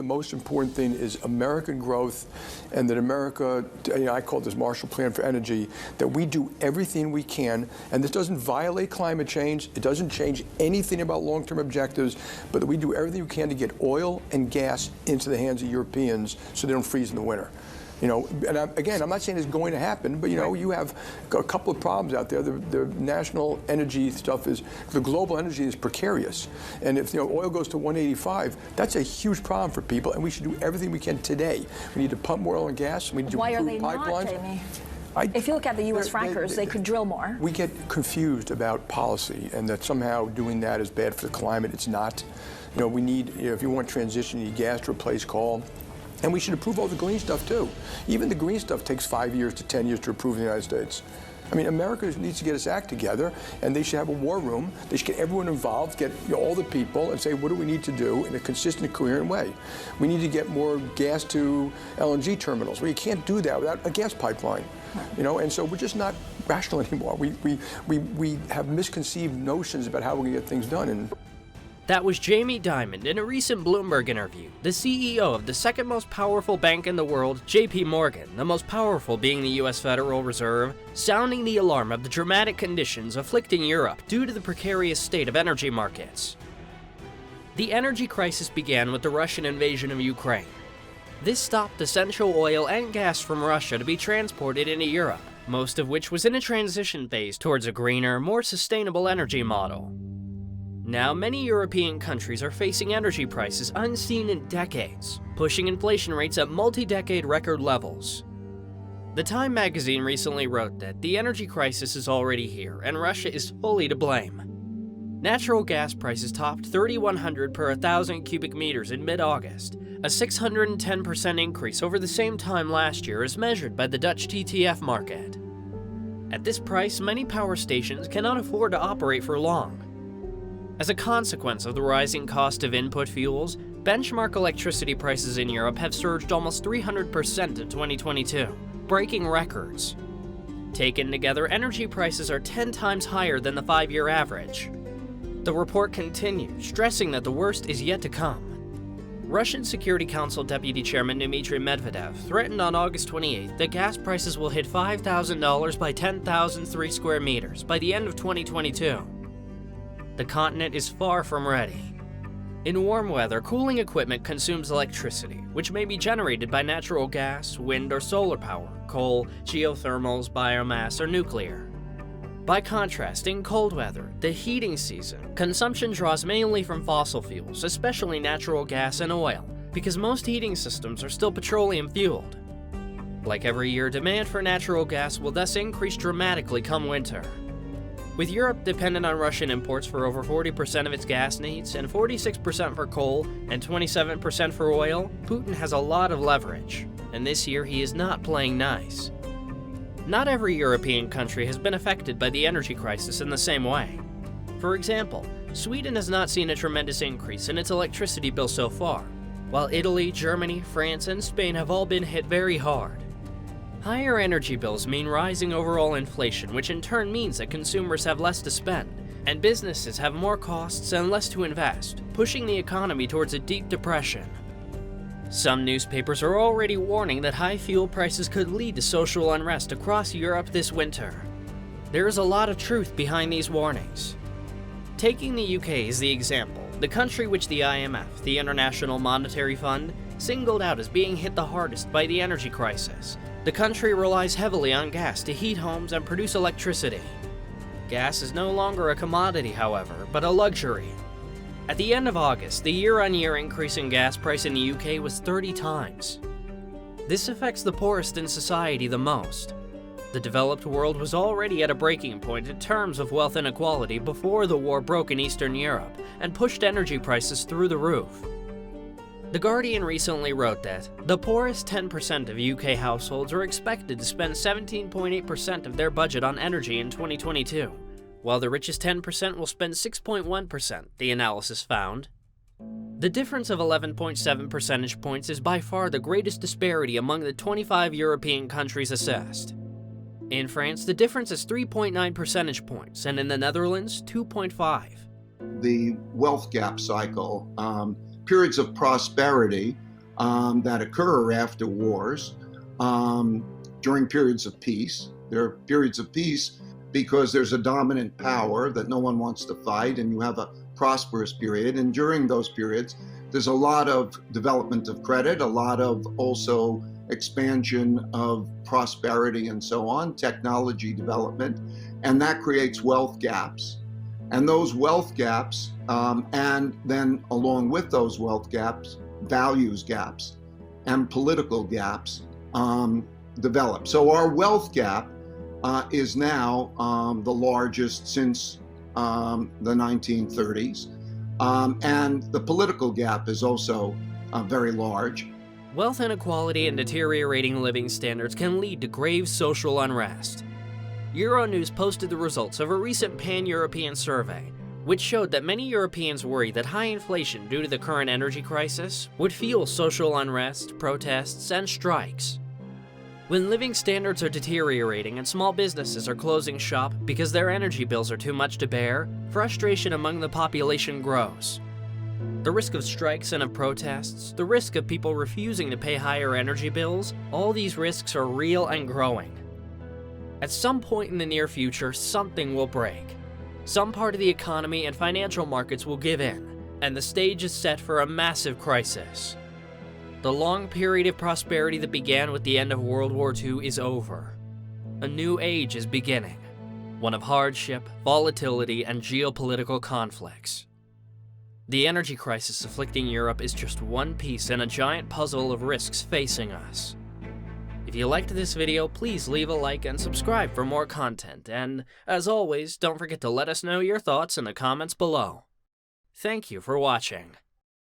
most important thing is American growth, and that America, I call this Marshall Plan for energy, that we do everything we can, and this doesn't violate climate change, it doesn't change anything about long-term objectives, but that we do everything we can to get oil and gas into the hands of Europeans so they don't freeze in the winter. And again, I'm not saying it's going to happen, but you have a couple of problems out there. The national energy stuff the global energy is precarious. And if oil goes to 185, that's a huge problem for people, and we should do everything we can today. We need to pump more oil and gas, we need to improve pipelines. Why are they not, Jamie? If you look at the U.S. frackers, they could drill more. We get confused about policy, and that somehow doing that is bad for the climate. It's not. We need, if you want transition, you need gas to replace coal. And we should approve all the green stuff too. Even the green stuff takes 5 years to 10 years to approve in the United States. I mean, America needs to get its act together, and they should have a war room. They should get everyone involved, get all the people, and say, what do we need to do in a consistent, coherent way? We need to get more gas to LNG terminals. Well, you can't do that without a gas pipeline. And so we're just not rational anymore. We have misconceived notions about how we're going to get things done. And that was Jamie Dimond in a recent Bloomberg interview, the CEO of the second most powerful bank in the world, JP Morgan, the most powerful being the US Federal Reserve, sounding the alarm of the dramatic conditions afflicting Europe due to the precarious state of energy markets. The energy crisis began with the Russian invasion of Ukraine. This stopped essential oil and gas from Russia to be transported into Europe, most of which was in a transition phase towards a greener, more sustainable energy model. Now, many European countries are facing energy prices unseen in decades, pushing inflation rates at multi-decade record levels. The Time magazine recently wrote that the energy crisis is already here, and Russia is fully to blame. Natural gas prices topped $3,100 per 1,000 cubic meters in mid-August, a 610% increase over the same time last year as measured by the Dutch TTF market. At this price, many power stations cannot afford to operate for long. As a consequence of the rising cost of input fuels, benchmark electricity prices in Europe have surged almost 300% in 2022, breaking records. Taken together, energy prices are 10 times higher than the 5-year average. The report continued, stressing that the worst is yet to come. Russian Security Council Deputy Chairman Dmitry Medvedev threatened on August 28th that gas prices will hit $5,000 by 10,003 square meters by the end of 2022. The continent is far from ready. In warm weather, cooling equipment consumes electricity, which may be generated by natural gas, wind or solar power, coal, geothermals, biomass, or nuclear. By contrast, in cold weather, the heating season, consumption draws mainly from fossil fuels, especially natural gas and oil, because most heating systems are still petroleum-fueled. Like every year, demand for natural gas will thus increase dramatically come winter. With Europe dependent on Russian imports for over 40% of its gas needs, and 46% for coal, and 27% for oil, Putin has a lot of leverage, and this year he is not playing nice. Not every European country has been affected by the energy crisis in the same way. For example, Sweden has not seen a tremendous increase in its electricity bill so far, while Italy, Germany, France, and Spain have all been hit very hard. Higher energy bills mean rising overall inflation, which in turn means that consumers have less to spend, and businesses have more costs and less to invest, pushing the economy towards a deep depression. Some newspapers are already warning that high fuel prices could lead to social unrest across Europe this winter. There is a lot of truth behind these warnings. Taking the UK as the example, the country which the IMF, the International Monetary Fund, singled out as being hit the hardest by the energy crisis, the country relies heavily on gas to heat homes and produce electricity. Gas is no longer a commodity, however, but a luxury. At the end of August, the year-on-year increase in gas price in the UK was 30 times. This affects the poorest in society the most. The developed world was already at a breaking point in terms of wealth inequality before the war broke in Eastern Europe and pushed energy prices through the roof. The Guardian recently wrote that the poorest 10% of UK households are expected to spend 17.8% of their budget on energy in 2022, while the richest 10% will spend 6.1%, the analysis found. The difference of 11.7 percentage points is by far the greatest disparity among the 25 European countries assessed. In France, the difference is 3.9 percentage points, and in the Netherlands, 2.5. The wealth gap cycle, periods of prosperity that occur after wars during periods of peace. There are periods of peace because there's a dominant power that no one wants to fight, and you have a prosperous period. And during those periods, there's a lot of development of credit, a lot of also expansion of prosperity and so on, technology development, and that creates wealth gaps. And those wealth gaps, and then along with those wealth gaps, values gaps and political gaps develop. So our wealth gap is now the largest since the 1930s. And the political gap is also very large. Wealth inequality and deteriorating living standards can lead to grave social unrest. Euronews posted the results of a recent pan-European survey, which showed that many Europeans worry that high inflation due to the current energy crisis would fuel social unrest, protests, and strikes. When living standards are deteriorating and small businesses are closing shop because their energy bills are too much to bear, frustration among the population grows. The risk of strikes and of protests, the risk of people refusing to pay higher energy bills, all these risks are real and growing. At some point in the near future, something will break. Some part of the economy and financial markets will give in, and the stage is set for a massive crisis. The long period of prosperity that began with the end of World War II is over. A new age is beginning, one of hardship, volatility, and geopolitical conflicts. The energy crisis afflicting Europe is just one piece in a giant puzzle of risks facing us. If you liked this video, please leave a like and subscribe for more content, and as always, don't forget to let us know your thoughts in the comments below. Thank you for watching.